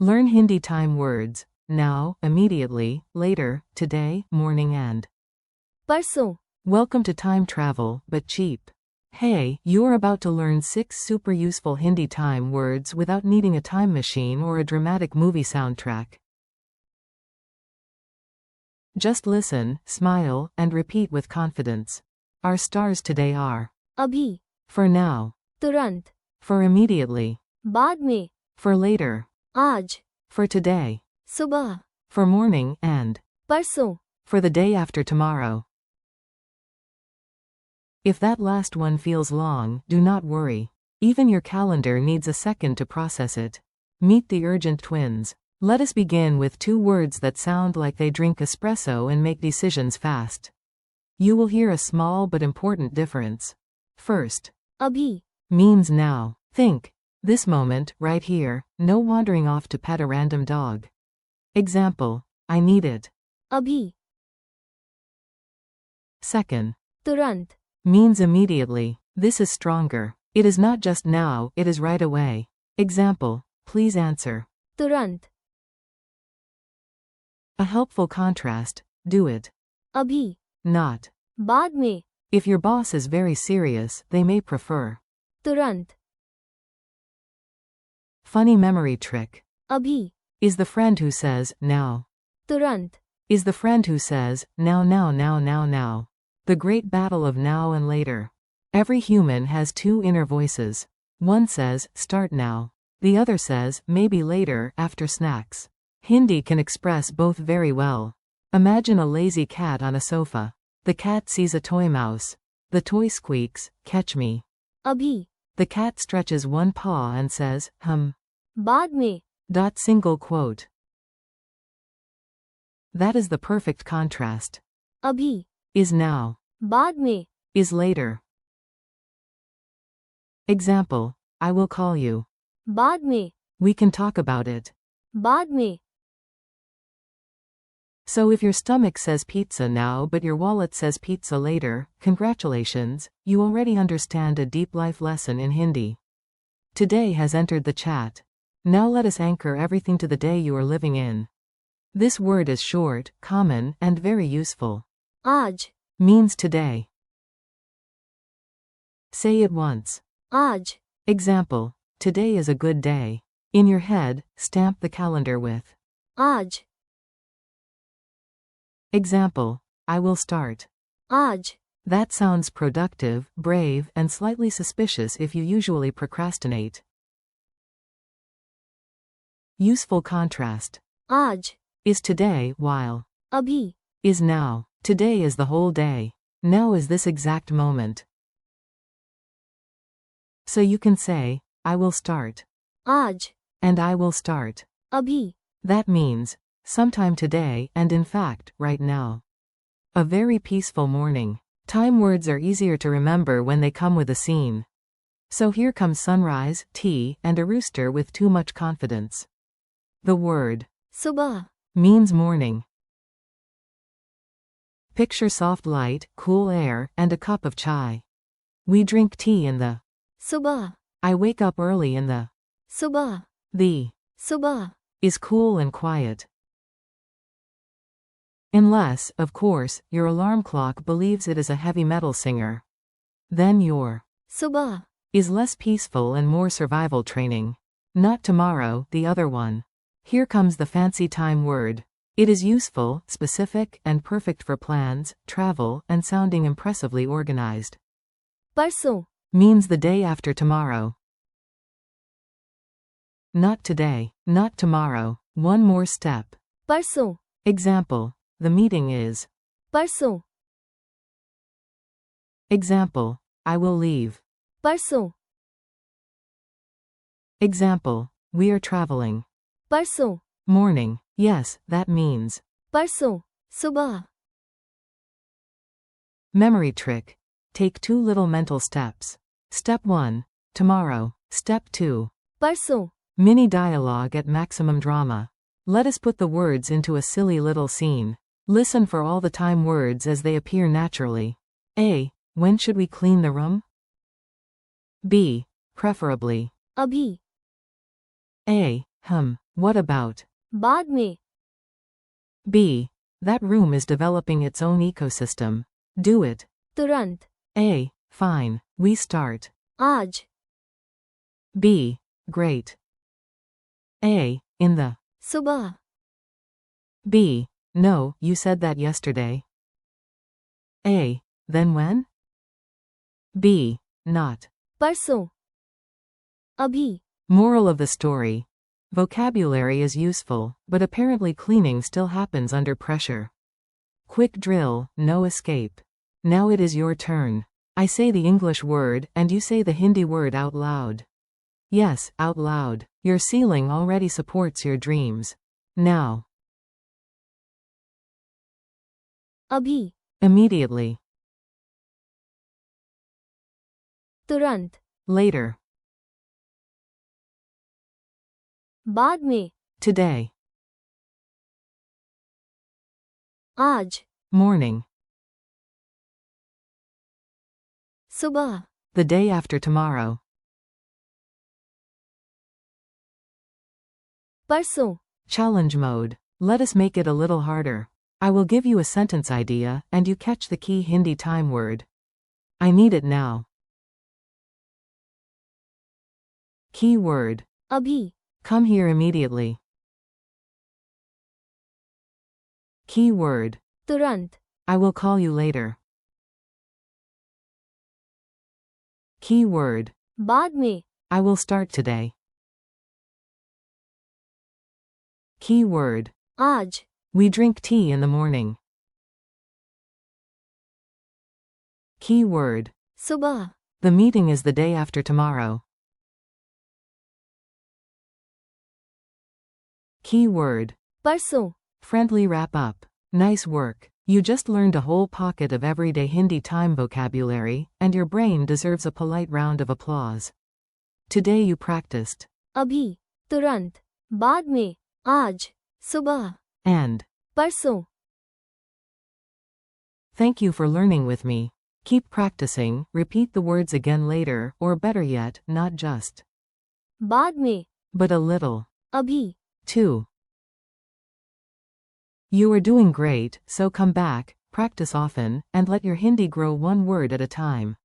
Learn Hindi time words. Now, immediately, later, today, morning and परसों, welcome to time travel, but cheap. Hey, you're about to learn 6 super useful Hindi time words without needing a time machine or a dramatic movie soundtrack. Just listen, smile, and repeat with confidence. Our stars today are अभी, for now, तुरंत, for immediately, बाद में, for later, आज, for today, सुबह, for morning and परसों, for the day after tomorrow. If that last one feels long, do not worry. Even your calendar needs a second to process it. Meet the urgent twins. Let us begin with 2 words that sound like they drink espresso and make decisions fast. You will hear a small but important difference. First, अभी, means now. Think. This moment, right here, no wandering off to pet a random dog. Example, I need it. अभी, Second, तुरंत, means immediately. This is stronger. It is not just now, it is right away. Example, please answer. तुरंत, A helpful contrast, do it. अभी, Not. बाद में, If your boss is very serious, they may prefer. तुरंत, Funny memory trick. अभी, Is the friend who says, now. तुरंत, Is the friend who says, now. The great battle of now and later. Every human has 2 inner voices. One says, start now. The other says, maybe later, after snacks. Hindi can express both very well. Imagine a lazy cat on a sofa. The cat sees a toy mouse. The toy squeaks, catch me. अभी, The cat stretches one paw and says, बाद में, Single quote. That is the perfect contrast. अभी, Is now. बाद में, Is later. Example, I will call you. बाद में, We can talk about it. बाद में, So if your stomach says pizza now but your wallet says pizza later, congratulations, you already understand a deep life lesson in Hindi. Today has entered the chat. Now let us anchor everything to the day you are living in. This word is short, common, and very useful. आज, Means today. Say it once. आज, Example, today is a good day. In your head, stamp the calendar with. आज, Example, I will start. आज, That sounds productive, brave, and slightly suspicious if you usually procrastinate. Useful contrast. आज, Is today, while. अभी, Is now. Today is the whole day. Now is this exact moment. So you can say, I will start. आज, And I will start. अभी, That means, sometime today, and in fact, right now. A very peaceful morning. Time words are easier to remember when they come with a scene. So here comes sunrise, tea, and a rooster with too much confidence. The word सुबह, means morning. Picture soft light, cool air, and a cup of chai. We drink tea in the. सुबह, I wake up early in the. सुबह, The सुबह, is cool and quiet. Unless, of course, your alarm clock believes it is a heavy metal singer. Then your सुबह, is less peaceful and more survival training. Not tomorrow, the other one. Here comes the fancy time word. It is useful, specific, and perfect for plans, travel, and sounding impressively organized. परसों, Means the day after tomorrow. Not today, not tomorrow. One more step. परसों, Example, the meeting is. परसों, Example, I will leave. परसों, Example, we are traveling. परसों, Morning, yes, that means. परसों, सुबह, Memory trick. Take 2 little mental steps. Step 1, tomorrow. Step 2, परसों, mini dialogue at maximum drama. Let us put the words into a silly little scene. Listen for all the time words as they appear naturally. A. When should we clean the room? B. Preferably. अभी, A. What about? बाद में. B. That room is developing its own ecosystem. Do it. तुरंत. A. Fine. We start. आज. B. Great. A. In the. सुबह. B. No, you said that yesterday. A. Then when? B. Not. परसों. अभी. Moral of the story. Vocabulary is useful, but apparently cleaning still happens under pressure. Quick drill, no escape. Now it is your turn. I say the English word, and you say the Hindi word out loud. Yes, out loud. Your ceiling already supports your dreams. Now. अभी. Immediately. तुरंत. Later. बाद में. Today. आज. Morning. सुबह. The day after tomorrow. परसों. Challenge mode. Let us make it a little harder. I will give you a sentence idea, and you catch the key Hindi time word. I need it now. Key word. अभी. Come here immediately. Key word. तुरंत. I will call you later. Key word. बाद में. I will start today. Key word. आज. We drink tea in the morning. Key word. सुबह. The meeting is the day after tomorrow. Key word. परसों. Friendly wrap up. Nice work. You just learned a whole pocket of everyday Hindi time vocabulary, and your brain deserves a polite round of applause. Today you practiced. अभी. तुरंत. बाद में. आज. सुबह. And. परसों. Thank you for learning with me. Keep practicing, repeat the words again later, or better yet, not just. बाद में. But a little. अभी. 2. You are doing great, so come back, practice often, and let your Hindi grow one word at a time.